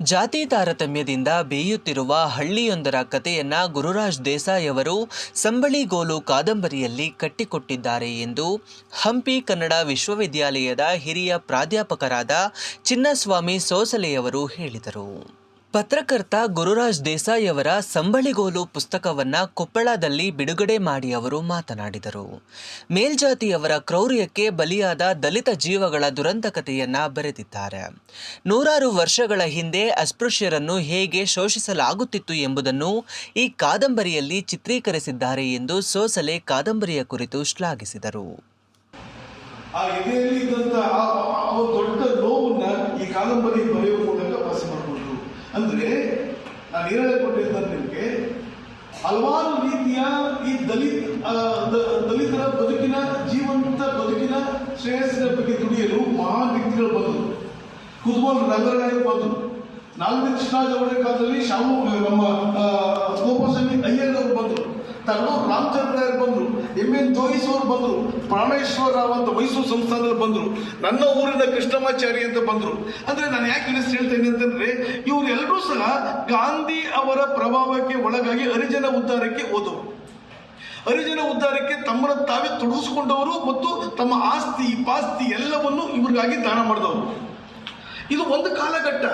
ಜಾತಿ ತಾರತಮ್ಯದಿಂದ ಬೇಯುತ್ತಿರುವ ಹಳ್ಳಿಯೊಂದರ ಕಥೆಯನ್ನ ಗುರುರಾಜ್ ದೇಸಾಯಿ ಅವರು ಸಂಬಳಿಗೋಲು ಕಾದಂಬರಿಯಲ್ಲಿ ಕಟ್ಟಿಕೊಟ್ಟಿದ್ದಾರೆ ಎಂದು ಹಂಪಿ ಕನ್ನಡ ವಿಶ್ವವಿದ್ಯಾಲಯದ ಹಿರಿಯ ಪ್ರಾಧ್ಯಾಪಕರಾದ ಚಿನ್ನಸ್ವಾಮಿ ಸೋಸಲೆಯವರು ಹೇಳಿದರು. ಪತ್ರಕರ್ತ ಗುರುರಾಜ್ ದೇಸಾಯಿ ಅವರ ಸಂಬಳಿಗೋಲು ಪುಸ್ತಕವನ್ನ ಕೊಪ್ಪಳದಲ್ಲಿ ಬಿಡುಗಡೆ ಮಾಡಿ ಅವರು ಮಾತನಾಡಿದರು. ಮೇಲ್ಜಾತಿಯವರ ಕ್ರೌರ್ಯಕ್ಕೆ ಬಲಿಯಾದ ದಲಿತ ಜೀವಗಳ ದುರಂತ ಕಥೆಯನ್ನ ಬರೆದಿದ್ದಾರೆ. ನೂರಾರು ವರ್ಷಗಳ ಹಿಂದೆ ಅಸ್ಪೃಶ್ಯರನ್ನು ಹೇಗೆ ಶೋಷಿಸಲಾಗುತ್ತಿತ್ತು ಎಂಬುದನ್ನು ಈ ಕಾದಂಬರಿಯಲ್ಲಿ ಚಿತ್ರೀಕರಿಸಿದ್ದಾರೆ ಎಂದು ಸೋಸಲೆ ಕಾದಂಬರಿಯ ಕುರಿತು ಶ್ಲಾಘಿಸಿದರು. ದೊಡ್ಡ ನೋವನ್ನ ಈ ಕಾದಂಬರಿ ಬರೆಯುವ ಮೂಲಕ ವಾಸಿ ಮಾಡಿಕೊಂಡ್ರು. ಅಂದ್ರೆ ನಾನು ಏನು ಹೇಳಿಕೊಟ್ಟಿದ್ದ ನಿಮಗೆ ಹಲವಾರು ರೀತಿಯ ಈ ದಲಿತರ ಬದುಕಿನ ಜೀವಂತ ಬದುಕಿನ ಶ್ರೇಯಸ್ಸಿನ ಬಗ್ಗೆ ದುಡಿಯಲು ಮಹಾನ್ ವ್ಯಕ್ತಿಗಳು ಬಂದರು. ಕುದುಗೋಲ್ ರಂಗರಾಯರು ಬಂದರು. ನಾಲ್ವಡಿ ಕೃಷ್ಣರಾಜ ಅವರ ಕಾಲದಲ್ಲಿ ನಮ್ಮ ಗೋಪಾಲಸ್ವಾಮಿ ಅಯ್ಯರ್ ಅವರು ಬಂದರು. ತಗಡೂರು ರಾಮಚಂದ್ರಾಯರು ಬಂದರು. ಎಂ.ಎನ್. ಜೋಯಿಸ್ ಅವರು ಬಂದರು. ಪ್ರಾಣೇಶ್ವರ ರಾವ್ ಅಂತ ಮೈಸೂರು ಸಂಸ್ಥಾನದಲ್ಲಿ ಬಂದರು. ನನ್ನ ಊರಿನ ಕೃಷ್ಣಮಾಚಾರಿ ಅಂತ ಬಂದರು. ಅಂದ್ರೆ ನಾನು ಯಾಕೆ ಹೆಸರು ಹೇಳ್ತೇನೆ ಅಂತಂದ್ರೆ ಇವರೆಲ್ಲರೂ ಸಹ ಗಾಂಧಿ ಅವರ ಪ್ರಭಾವಕ್ಕೆ ಒಳಗಾಗಿ ಹರಿಜನ ಉದ್ಧಾರಕ್ಕೆ ಹೋದವರು. ಹರಿಜನ ಉದ್ಧಾರಕ್ಕೆ ತಮ್ಮನ್ನು ತಾವೇ ತೊಡಗಿಸಿಕೊಂಡವರು ಮತ್ತು ತಮ್ಮ ಆಸ್ತಿ ಪಾಸ್ತಿ ಎಲ್ಲವನ್ನು ಇವ್ರಿಗಾಗಿ ದಾನ ಮಾಡಿದವರು. ಇದು ಒಂದು ಕಾಲಘಟ್ಟ.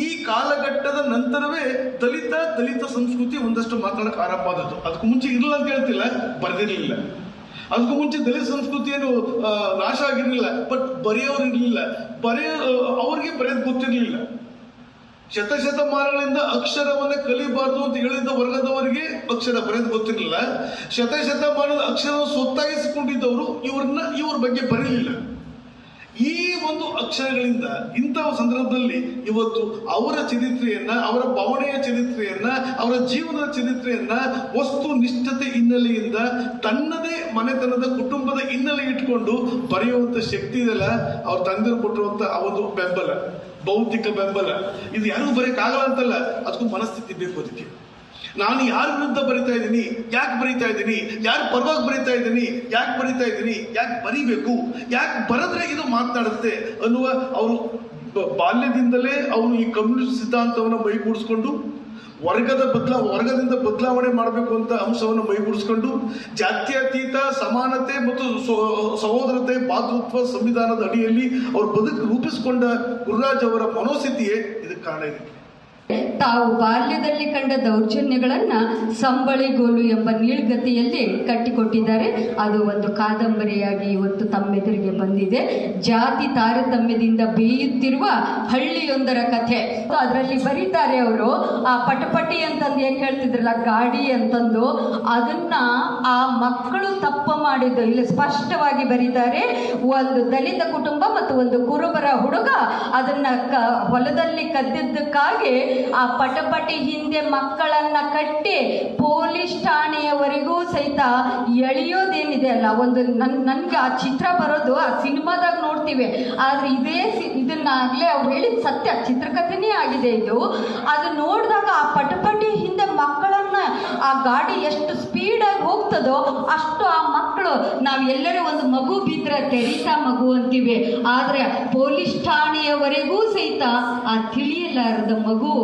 ಈ ಕಾಲಘಟ್ಟದ ನಂತರವೇ ದಲಿತ ಸಂಸ್ಕೃತಿ ಒಂದಷ್ಟು ಮಾತಾಡಕ್ಕೆ ಆರಂಭ ಆದದ್ದು. ಅದಕ್ಕೂ ಮುಂಚೆ ಇರಲಿಲ್ಲ ಅಂತ ಹೇಳ್ತಿಲ್ಲ, ಬರೆದಿರಲಿಲ್ಲ. ಅದಕ್ಕೂ ಮುಂಚೆ ದಲಿತ ಸಂಸ್ಕೃತಿ ಏನು ನಾಶ ಆಗಿರಲಿಲ್ಲ, ಬಟ್ ಬರೆಯೋರು ಇರಲಿಲ್ಲ. ಅವ್ರಿಗೆ ಬರೆಯೋದು ಗೊತ್ತಿರಲಿಲ್ಲ. ಶತಮಾನಗಳಿಂದ ಅಕ್ಷರವನ್ನ ಕಲಿಬಾರ್ದು ಅಂತ ಹೇಳಿದ್ದ ವರ್ಗದವರಿಗೆ ಅಕ್ಷರ ಬರೆಯೋದು ಗೊತ್ತಿರಲಿಲ್ಲ. ಶತಮಾನದ ಅಕ್ಷರ ಸ್ವತ್ತಾಗಿಸಿಕೊಂಡಿದ್ದವರು ಇವ್ರ ಬಗ್ಗೆ ಬರೀಲಿಲ್ಲ. ಈ ಒಂದು ಅಕ್ಷರಗಳಿಂದ ಇಂತಹ ಸಂದರ್ಭದಲ್ಲಿ ಇವತ್ತು ಅವರ ಚರಿತ್ರೆಯನ್ನ, ಅವರ ಭಾವನೆಯ ಚರಿತ್ರೆಯನ್ನ, ಅವರ ಜೀವನದ ಚರಿತ್ರೆಯನ್ನ ವಸ್ತು ನಿಷ್ಠತೆ ಹಿನ್ನೆಲೆಯಿಂದ ತನ್ನದೇ ಮನೆತನದ ಕುಟುಂಬದ ಹಿನ್ನೆಲೆ ಇಟ್ಕೊಂಡು ಬರೆಯುವಂತ ಶಕ್ತಿ ಇದೆಲ್ಲ ಅವ್ರ ತಂದೆ ಕೊಟ್ಟಿರುವಂತ ಆ ಒಂದು ಬೆಂಬಲ, ಬೌದ್ಧಿಕ ಬೆಂಬಲ, ಇದು ಯಾರಿಗೂ ಬರೆಯಕ್ಕಾಗಲ್ಲ ಅಂತಲ್ಲ, ಅದಕ್ಕೂ ಮನಸ್ಥಿತಿ ಬೇಕು. ಅದಕ್ಕೆ ನಾನು ಯಾರ ವಿರುದ್ಧ ಬರಿತಾ ಇದ್ದೀನಿ, ಯಾಕೆ ಬರಿತಾ ಇದ್ದೀನಿ, ಯಾರ ಪರವಾಗಿ ಬರಿತಾ ಇದ್ದೀನಿ, ಯಾಕೆ ಬರಿತಾ ಇದ್ದೀನಿ, ಯಾಕೆ ಬರಿಬೇಕು, ಯಾಕೆ ಬರೆದ್ರೆ ಇದು ಮಾತನಾಡುತ್ತೆ ಅನ್ನುವ ಅವರು ಬಾಲ್ಯದಿಂದಲೇ ಅವರು ಈ ಕಮ್ಯುನಿಸ್ಟ್ ಸಿದ್ಧಾಂತವನ್ನು ಮೈಗೂಡಿಸ್ಕೊಂಡು ವರ್ಗದಿಂದ ಬದಲಾವಣೆ ಮಾಡಬೇಕು ಅಂತ ಅಂಶವನ್ನು ಮೈಗೂಡಿಸ್ಕೊಂಡು ಜಾತ್ಯತೀತ ಸಮಾನತೆ ಮತ್ತು ಸಹೋದರತೆ ಭಾತೃತ್ವ ಸಂವಿಧಾನದ ಅಡಿಯಲ್ಲಿ ಅವರು ಬದುಕು ರೂಪಿಸಿಕೊಂಡ ಗುರುರಾಜ್ ಅವರ ಮನೋಸ್ಥಿತಿಯೇ ಇದಕ್ಕೆ ಕಾರಣ ಇದೆ. ತಾವು ಬಾಲ್ಯದಲ್ಲಿ ಕಂಡ ದೌರ್ಜನ್ಯಗಳನ್ನ ಸಂಬಳಿಗೋಲು ಎಂಬ ನೀಳ್ಗತಿಯಲ್ಲಿ ಕಟ್ಟಿಕೊಟ್ಟಿದ್ದಾರೆ. ಅದು ಒಂದು ಕಾದಂಬರಿಯಾಗಿ ಇವತ್ತು ತಮ್ಮೆದುರಿಗೆ ಬಂದಿದೆ. ಜಾತಿ ತಾರತಮ್ಯದಿಂದ ಬೇಯುತ್ತಿರುವ ಹಳ್ಳಿಯೊಂದರ ಕಥೆ. ಅದರಲ್ಲಿ ಬರೀತಾರೆ ಅವರು, ಆ ಪಟಪಟಿ ಅಂತಂದು ಏನ್ ಹೇಳ್ತಿದ್ರಲ್ಲ, ಗಾಡಿ ಅಂತಂದು, ಅದನ್ನ ಆ ಮಕ್ಕಳು ತಪ್ಪು ಮಾಡಿದ್ದು ಇಲ್ಲಿ ಸ್ಪಷ್ಟವಾಗಿ ಬರೀತಾರೆ. ಒಂದು ದಲಿತ ಕುಟುಂಬ ಮತ್ತು ಒಂದು ಕುರುಬರ ಹುಡುಗ ಅದನ್ನ ಹೊಲದಲ್ಲಿ ಕದ್ದಿದ್ದಕ್ಕಾಗಿ ಆ ಪಟಪಟಿ ಹಿಂದೆ ಮಕ್ಕಳನ್ನ ಕಟ್ಟಿ ಪೊಲೀಸ್ ಠಾಣೆಯವರೆಗೂ ಸಹಿತ ಎಳೆಯೋದೇನಿದೆ ಅಲ್ಲ, ಒಂದು ನನ್ಗೆ ಆ ಚಿತ್ರ ಬರೋದು ಆ ಸಿನಿಮಾದಾಗ ನೋಡ್ತೀವಿ. ಆದ್ರೆ ಇದನ್ನಾಗ್ಲೇ ಅವ್ರು ಹೇಳಿದ ಸತ್ಯ, ಚಿತ್ರಕಥೆನೇ ಆಗಿದೆ ಇದು. ಅದು ನೋಡಿದಾಗ ಆ ಪಟಪಟಿ ಹಿಂದೆ ಮಕ್ಕಳನ್ನ ಆ ಗಾಡಿ ಎಷ್ಟು ಸ್ಪೀಡಾಗಿ ಹೋಗ್ತದೋ ಅಷ್ಟು ಆ ಮಕ್ಕಳು, ನಾವು ಎಲ್ಲರೂ ಒಂದು ಮಗು ಬಿದ್ದರೆ ತೆರೀತಾ ಮಗು ಅಂತೀವಿ, ಆದ್ರೆ ಪೊಲೀಸ್ ಠಾಣೆಯವರೆಗೂ ಸಹಿತ ಆ ತಿಳಿಯಲಾರದ ಮಗು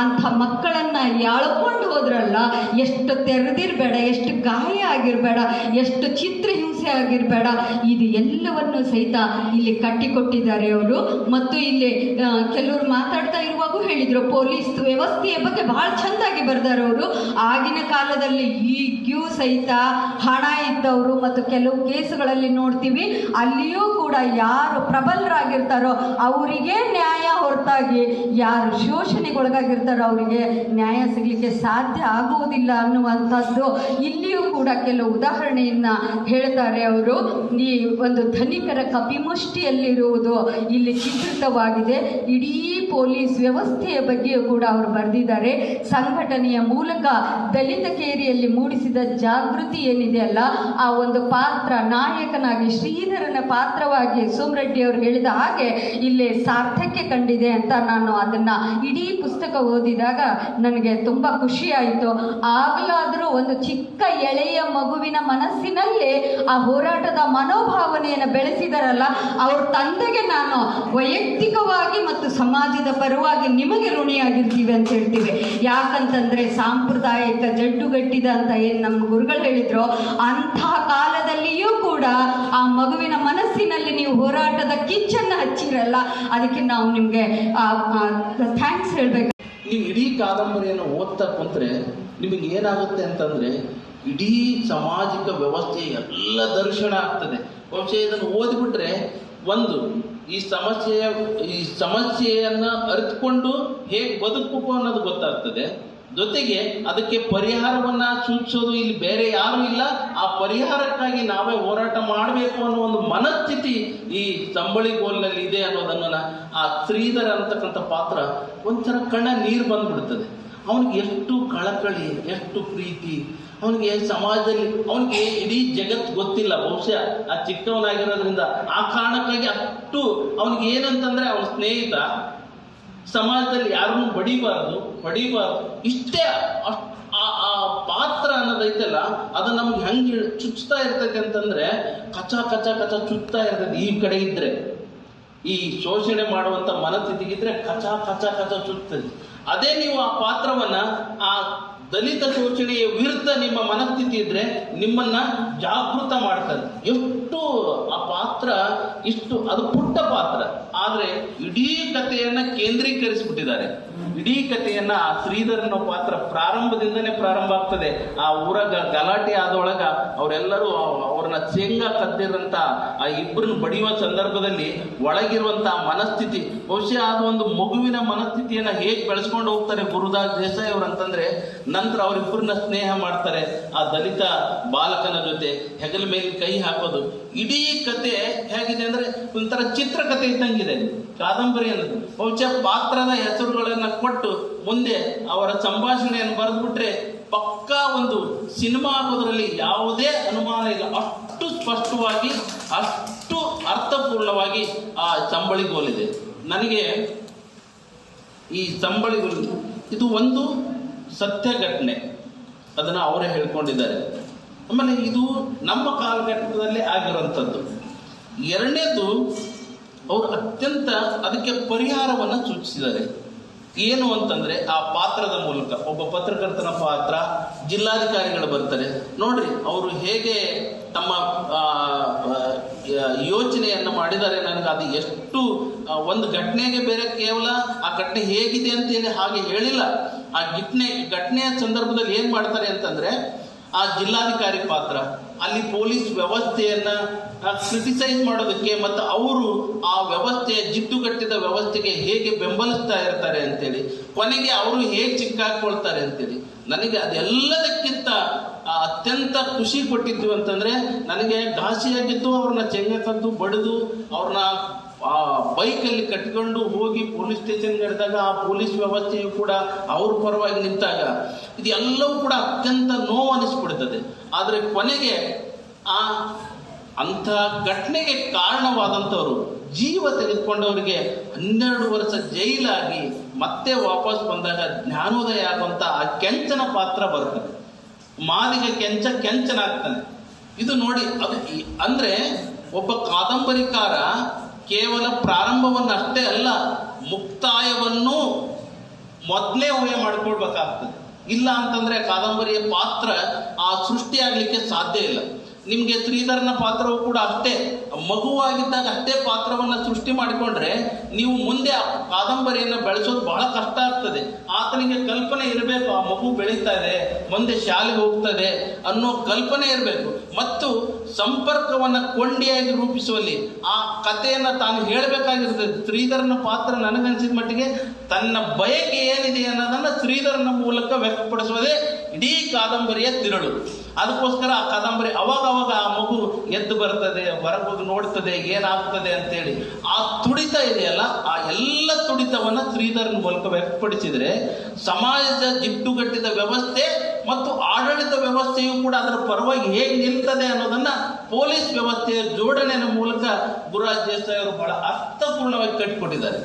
ಅಂಥ ಮಕ್ಕಳನ್ನ ಎಳ್ಕೊಂಡು ಹೋದ್ರಲ್ಲ, ಎಷ್ಟು ತೆರೆದಿರ್ಬೇಡ, ಎಷ್ಟು ಗಾಯ ಆಗಿರ್ಬೇಡ, ಎಷ್ಟು ಚಿತ್ರಹಿಂಸೆ ಆಗಿರ್ಬೇಡ, ಇದು ಎಲ್ಲವನ್ನು ಸಹಿತ ಇಲ್ಲಿ ಕಟ್ಟಿಕೊಟ್ಟಿದ್ದಾರೆ ಅವರು. ಮತ್ತು ಇಲ್ಲಿ ಕೆಲವರು ಮಾತಾಡ್ತಾ ಇರುವಾಗೂ ಹೇಳಿದ್ರು, ಪೊಲೀಸ್ ವ್ಯವಸ್ಥೆಯ ಬಗ್ಗೆ ಬಹಳ ಚೆಂದಾಗಿ ಬರ್ದಾರೆ ಅವರು. ಆಗಿನ ಕಾಲದಲ್ಲಿ ಈಗ್ಯೂ ಸಹಿತ ಹಣ ಇದ್ದವರು ಮತ್ತು ಕೆಲವು ಕೇಸುಗಳಲ್ಲಿ ನೋಡ್ತೀವಿ, ಅಲ್ಲಿಯೂ ಕೂಡ ಯಾರು ಪ್ರಬಲರಾಗಿರ್ತಾರೋ ಅವರಿಗೆ ನ್ಯಾಯ ಹೊರತಾಗಿ ಯಾರು ಶೋಷಣೆಗೊಳಗಾಗಿರ್ತಾರೋ ಅವರಿಗೆ ನ್ಯಾಯ ಸಿಗಲಿಕ್ಕೆ ಸಾಧ್ಯ ಆಗುವುದಿಲ್ಲ ಅನ್ನುವಂಥದ್ದು ಇಲ್ಲಿಯೂ ಕೂಡ ಕೆಲವು ಉದಾಹರಣೆಯನ್ನ ಹೇಳ್ತಾರೆ ಅವರು. ಈ ಒಂದು ಧನಿಕರ ಕಪಿಮುಷ್ಟಿಯಲ್ಲಿರುವುದು ಇಲ್ಲಿ ಚಿತ್ರಿತವಾಗಿದೆ. ಇಡೀ ಪೊಲೀಸ್ ವ್ಯವಸ್ಥೆಯ ಬಗ್ಗೆಯೂ ಕೂಡ ಅವರು ಬರೆದಿದ್ದಾರೆ. ಸಂಘಟನೆಯ ಮೂಲಕ ದಲಿತ ಕೇರಿಯಲ್ಲಿ ಮೂಡಿಸಿದ ಜಾಗೃತಿ ಏನಿದೆ ಅಲ್ಲ, ಆ ಒಂದು ಪಾತ್ರ ನಾಯಕನಾಗಿ ಶ್ರೀಧರನ ಪಾತ್ರವಾಗಿ ಸೋಮರೆಡ್ಡಿ ಅವರು ಹೇಳಿದ ಹಾಗೆ ಇಲ್ಲಿ ಸಾರ್ಥಕ್ಯ ಕಂಡಿದೆ ಅಂತ ನಾನು ಅದನ್ನ ಇಡೀ ಪುಸ್ತಕ ಓದಿದಾಗ ನನಗೆ ತುಂಬ ಖುಷಿಯಾಯಿತು. ಆಗಲಾದರೂ ಒಂದು ಚಿಕ್ಕ ಎಳೆಯ ಮಗುವಿನ ಮನಸ್ಸಿನಲ್ಲಿ ಆ ಹೋರಾಟದ ಮನೋಭಾವನೆಯನ್ನು ಬೆಳೆಸಿದಾರಲ್ಲ, ಅವ್ರ ತಂದೆಗೆ ನಾನು ವೈಯಕ್ತಿಕವಾಗಿ ಮತ್ತು ಸಮಾಜ ಸಮಾಜದ ಪರವಾಗಿ ನಿಮಗೆ ಋಣಿಯಾಗಿರ್ತೀವಿ ಅಂತ ಹೇಳ್ತೀವಿ. ಯಾಕಂತಂದ್ರೆ ಸಾಂಪ್ರದಾಯಿಕ ಜಡ್ಡುಗಟ್ಟಿದ ಅಂತ ಏನು ನಮ್ಮ ಗುರುಗಳು ಹೇಳಿದ್ರು, ಅಂಥ ಕಾಲದಲ್ಲಿಯೂ ಕೂಡ ಆ ಮಗುವಿನ ಮನಸ್ಸಿನಲ್ಲಿ ನೀವು ಹೋರಾಟದ ಕಿಚ್ಚನ್ನು ಹಚ್ಚಿರಲ್ಲ. ಅದಕ್ಕೆ ನಾವು ನಿಮಗೆ ಥ್ಯಾಂಕ್ಸ್ ಹೇಳಬೇಕು. ನೀವು ಇಡೀ ಕಾದಂಬರಿಯನ್ನು ಓದ್ತಾ ಕುಂತ್ರೆ ನಿಮಗೆ ಏನಾಗುತ್ತೆ ಅಂತಂದರೆ ಇಡೀ ಸಾಮಾಜಿಕ ವ್ಯವಸ್ಥೆ ಎಲ್ಲ ದರ್ಶನ ಆಗ್ತದೆ. ಬಹುಶಃ ಇದನ್ನು ಓದಿಬಿಟ್ರೆ ಒಂದು ಈ ಸಮಸ್ಯೆಯನ್ನು ಅರಿತುಕೊಂಡು ಹೇಗೆ ಬದುಕಬೇಕು ಅನ್ನೋದು ಗೊತ್ತಾಗ್ತದೆ. ಜೊತೆಗೆ ಅದಕ್ಕೆ ಪರಿಹಾರವನ್ನು ಸೂಚಿಸೋದು ಇಲ್ಲಿ ಬೇರೆ ಯಾರೂ ಇಲ್ಲ, ಆ ಪರಿಹಾರಕ್ಕಾಗಿ ನಾವೇ ಹೋರಾಟ ಮಾಡಬೇಕು ಅನ್ನೋ ಒಂದು ಮನಸ್ಥಿತಿ ಈ ಸಂಬಳಿಗೋಲಿನಲ್ಲಿ ಇದೆ ಅನ್ನೋದನ್ನು ಆ ಶ್ರೀಧರ ಅಂತಕ್ಕಂಥ ಪಾತ್ರ ಒಂಥರ ಕಣ್ಣ ನೀರು ಬಂದ್ಬಿಡ್ತದೆ. ಅವನಿಗೆ ಎಷ್ಟು ಕಳಕಳಿ, ಎಷ್ಟು ಪ್ರೀತಿ, ಅವನಿಗೆ ಸಮಾಜದಲ್ಲಿ ಅವನಿಗೆ ಇಡೀ ಜಗತ್ತು ಗೊತ್ತಿಲ್ಲ. ಬಹುಶಃ ಆ ಚಿಕ್ಕವನಾಗಿರೋದ್ರಿಂದ ಆ ಕಾರಣಕ್ಕಾಗಿ ಅಷ್ಟು ಅವನಿಗೆ ಏನಂತಂದರೆ ಅವನ ಸ್ನೇಹಿತ ಸಮಾಜದಲ್ಲಿ ಯಾರನ್ನೂ ಬಡಿಬಾರ್ದು ಇಷ್ಟೇ. ಆ ಪಾತ್ರ ಅನ್ನೋದೈತಲ್ಲ ಅದು ನಮ್ಗೆ ಹೆಂಗೆ ಚುಚ್ತಾ ಇರ್ತೈತೆ ಅಂತಂದರೆ ಕಚ ಚುಚ್ತಾ ಇರ್ತೈತೆ. ಈ ಕಡೆ ಇದ್ದರೆ ಈ ಶೋಷಣೆ ಮಾಡುವಂಥ ಮನಸ್ಥಿತಿಗಿದ್ರೆ ಕಚ ಚುಚ್ತದೆ. ಅದೇ ನೀವು ಆ ಪಾತ್ರವನ್ನು ಆ ದಲಿತ ಶೋಷಣೆಯ ವಿರುದ್ಧ ನಿಮ್ಮ ಮನಸ್ಥಿತಿ ಇದ್ರೆ ನಿಮ್ಮನ್ನ ಜಾಗೃತ ಮಾಡ್ತದೆ. ಎಷ್ಟು ಆ ಪಾತ್ರ ಇಷ್ಟು ಅದು ಪುಟ್ಟ ಪಾತ್ರ, ಆದರೆ ಇಡೀ ಕಥೆಯನ್ನ ಕೇಂದ್ರೀಕರಿಸಿಬಿಟ್ಟಿದ್ದಾರೆ. ಇಡೀ ಕಥೆಯನ್ನ ಆ ಶ್ರೀಧರನ ಪಾತ್ರ ಪ್ರಾರಂಭದಿಂದನೇ ಪ್ರಾರಂಭ ಆಗ್ತದೆ. ಆ ಊರಾಗ ಗಲಾಟೆ ಆದೊಳಗ ಅವರೆಲ್ಲರೂ ಅವ್ರನ್ನ ಶೇಂಗಾ ಕದ್ದಿರಂತ ಆ ಇಬ್ಬರನ್ನ ಬಡಿಯುವ ಸಂದರ್ಭದಲ್ಲಿ ಒಳಗಿರುವಂತ ಮನಸ್ಥಿತಿ, ಬಹುಶಃ ಅದು ಒಂದು ಮಗುವಿನ ಮನಸ್ಥಿತಿಯನ್ನ ಹೇಗೆ ಬೆಳೆಸ್ಕೊಂಡು ಹೋಗ್ತಾರೆ ಗುರುದಾಸ್ ದೇಸಾಯಿ ಅವರು ಅಂತಂದ್ರೆ, ನಂತರ ಅವರಿಬ್ಬರನ್ನ ಸ್ನೇಹ ಮಾಡ್ತಾರೆ ಆ ದಲಿತ ಬಾಲಕನ ಜೊತೆ, ಹೆಗಲ ಮೇಲೆ ಕೈ ಹಾಕೋದು. ಇಡೀ ಕತೆ ಹೇಗಿದೆ ಅಂದ್ರೆ ಒಂಥರ ಚಿತ್ರಕಥೆ ಇದ್ದಂಗಿದೆ ಕಾದಂಬರಿ ಅನ್ನೋದು. ಬಹುಶಃ ಪಾತ್ರದ ಹೆಸರುಗಳನ್ನ ಕೊಟ್ಟು ಮುಂದೆ ಅವರ ಸಂಭಾಷಣೆಯನ್ನು ಬರೆದ್ಬಿಟ್ರೆ ಪಕ್ಕಾ ಒಂದು ಸಿನಿಮಾ ಆಗೋದ್ರಲ್ಲಿ ಯಾವುದೇ ಅನುಮಾನ ಇಲ್ಲ. ಅಷ್ಟು ಸ್ಪಷ್ಟವಾಗಿ, ಅಷ್ಟು ಅರ್ಥಪೂರ್ಣವಾಗಿ ಆ ಸಂಬಳಿಗೋಲಿದೆ. ನನಗೆ ಈ ಸಂಬಳಿಗೋಲು ಇದು ಒಂದು ಸತ್ಯ ಘಟನೆ, ಅದನ್ನು ಅವರೇ ಹೇಳ್ಕೊಂಡಿದ್ದಾರೆ. ಆಮೇಲೆ ಇದು ನಮ್ಮ ಕಾಲಘಟ್ಟದಲ್ಲಿ ಆಗಿರುವಂಥದ್ದು. ಎರಡನೇದು, ಅವರು ಅತ್ಯಂತ ಅದಕ್ಕೆ ಪರಿಹಾರವನ್ನು ಸೂಚಿಸಿದ್ದಾರೆ. ಏನು ಅಂತಂದರೆ ಆ ಪಾತ್ರದ ಮೂಲಕ ಒಬ್ಬ ಪತ್ರಕರ್ತನ ಪಾತ್ರ, ಜಿಲ್ಲಾಧಿಕಾರಿಗಳು ಬರ್ತಾರೆ ನೋಡ್ರಿ, ಅವರು ಹೇಗೆ ತಮ್ಮ ಯೋಚನೆಯನ್ನು ಮಾಡಿದ್ದಾರೆ. ನನಗೆ ಅದು ಎಷ್ಟು ಒಂದು ಘಟನೆಗೆ ಬೇರೆ ಕೇವಲ ಆ ಘಟನೆ ಹೇಗಿದೆ ಅಂತೇಳಿ ಹಾಗೆ ಹೇಳಿಲ್ಲ. ಆ ಘಟನೆಯ ಸಂದರ್ಭದಲ್ಲಿ ಏನು ಮಾಡ್ತಾರೆ ಅಂತಂದರೆ, ಆ ಜಿಲ್ಲಾಧಿಕಾರಿ ಪಾತ್ರ ಅಲ್ಲಿ ಪೊಲೀಸ್ ವ್ಯವಸ್ಥೆಯನ್ನು ಕ್ರಿಟಿಸೈಸ್ ಮಾಡೋದಕ್ಕೆ ಮತ್ತು ಅವರು ಆ ವ್ಯವಸ್ಥೆಯ ಜಿಡ್ಡುಗಟ್ಟಿದ ವ್ಯವಸ್ಥೆಗೆ ಹೇಗೆ ಬೆಂಬಲಿಸ್ತಾ ಇರ್ತಾರೆ ಅಂತೇಳಿ, ಕೊನೆಗೆ ಅವರು ಹೇಗೆ ಚಿಕ್ಕಾಕೊಳ್ತಾರೆ ಅಂತೇಳಿ, ನನಗೆ ಅದೆಲ್ಲದಕ್ಕಿಂತ ಅತ್ಯಂತ ಖುಷಿ ಕೊಟ್ಟಿದ್ದು ಅಂತಂದರೆ, ನನಗೆ ಘಾಸಿಯಾಗಿದ್ದು ಅವ್ರನ್ನ ಚೆಂಗಕ್ಕಂದು ಬಡಿದು ಅವ್ರನ್ನ ಆ ಬೈಕಲ್ಲಿ ಕಟ್ಕೊಂಡು ಹೋಗಿ ಪೊಲೀಸ್ ಸ್ಟೇಷನ್ಗೆ ಹಿಡಿದಾಗ ಆ ಪೊಲೀಸ್ ವ್ಯವಸ್ಥೆಯು ಕೂಡ ಅವ್ರ ಪರವಾಗಿ ನಿಂತಾಗ ಇದೆಲ್ಲವೂ ಕೂಡ ಅತ್ಯಂತ ನೋವು ಅನಿಸ್ಬಿಡ್ತದೆ. ಆದರೆ ಕೊನೆಗೆ ಅಂಥ ಘಟನೆಗೆ ಕಾರಣವಾದಂಥವ್ರು ಜೀವ ತೆಗೆದುಕೊಂಡವರಿಗೆ 12 ವರ್ಷ ಜೈಲಾಗಿ ಮತ್ತೆ ವಾಪಸ್ ಬಂದಾಗ ಜ್ಞಾನೋದಯ ಆಗುವಂಥ ಆ ಕೆಂಚನ ಪಾತ್ರ ಬರ್ತದೆ. ಮಾದಿಗ ಕೆಂಚನಾಗ್ತಾನೆ. ಇದು ನೋಡಿ, ಅದು ಅಂದರೆ ಒಬ್ಬ ಕಾದಂಬರಿಕಾರ ಕೇವಲ ಪ್ರಾರಂಭವನ್ನು ಅಷ್ಟೇ ಅಲ್ಲ, ಮುಕ್ತಾಯವನ್ನು ಮೊದಲೇ ಊಹೆ ಮಾಡ್ಕೊಳ್ಬೇಕಾಗ್ತದೆ. ಇಲ್ಲ ಅಂತಂದರೆ ಕಾದಂಬರಿಯ ಪಾತ್ರ ಆ ಸೃಷ್ಟಿಯಾಗಲಿಕ್ಕೆ ಸಾಧ್ಯ ಇಲ್ಲ. ನಿಮಗೆ ಶ್ರೀಧರನ ಪಾತ್ರವು ಕೂಡ ಅಷ್ಟೇ, ಮಗುವಾಗಿದ್ದಾಗ ಅಷ್ಟೇ ಪಾತ್ರವನ್ನು ಸೃಷ್ಟಿ ಮಾಡಿಕೊಂಡ್ರೆ ನೀವು ಮುಂದೆ ಆ ಕಾದಂಬರಿಯನ್ನು ಬೆಳೆಸೋದು ಬಹಳ ಕಷ್ಟ ಆಗ್ತದೆ. ಆತನಿಗೆ ಕಲ್ಪನೆ ಇರಬೇಕು, ಆ ಮಗು ಬೆಳೀತಾ ಇದೆ, ಮುಂದೆ ಶಾಲೆಗೆ ಹೋಗ್ತದೆ ಅನ್ನೋ ಕಲ್ಪನೆ ಇರಬೇಕು. ಮತ್ತು ಸಂಪರ್ಕವನ್ನು ಕೊಂಡಿಯಾಗಿ ರೂಪಿಸುವಲ್ಲಿ ಆ ಕಥೆಯನ್ನು ತಾನು ಹೇಳಬೇಕಾಗಿರ್ತದೆ. ಶ್ರೀಧರನ ಪಾತ್ರ ನನಗನ್ಸಿದ ಮಟ್ಟಿಗೆ ತನ್ನ ಬಯಕೆ ಏನಿದೆ ಅನ್ನೋದನ್ನು ಶ್ರೀಧರನ ಮೂಲಕ ವ್ಯಕ್ತಪಡಿಸುವುದೇ ಇಡೀ ಕಾದಂಬರಿಯ ತಿರುಳು. ಅದಕ್ಕೋಸ್ಕರ ಆ ಕಾದಂಬರಿ ಅವಾಗ ಆ ಮಗು ಎದ್ದು ಬರ್ತದೆ, ಹೊರಗೋಗಿ ನೋಡ್ತದೆ ಏನಾಗ್ತದೆ ಅಂತೇಳಿ ಆ ತುಡಿತ ಇದೆಯಲ್ಲ, ಆ ಎಲ್ಲ ತುಡಿತವನ್ನು ಶ್ರೀಧರನ ಮೂಲಕ ವ್ಯಕ್ತಪಡಿಸಿದರೆ ಸಮಾಜದ ಜಿಡ್ಡುಗಟ್ಟಿದ ವ್ಯವಸ್ಥೆ ಮತ್ತು ಆಡಳಿತ ವ್ಯವಸ್ಥೆಯು ಕೂಡ ಅದರ ಪರವಾಗಿ ಹೇಗೆ ನಿಲ್ತದೆ ಅನ್ನೋದನ್ನ ಪೊಲೀಸ್ ವ್ಯವಸ್ಥೆಯ ಜೋಡಣೆಯ ಮೂಲಕ ಗುರುರಾಜ್ ದೇಸಾಯಿ ಅವರು ಬಹಳ ಅರ್ಥಪೂರ್ಣವಾಗಿ ಕಟ್ಟಿಕೊಟ್ಟಿದ್ದಾರೆ.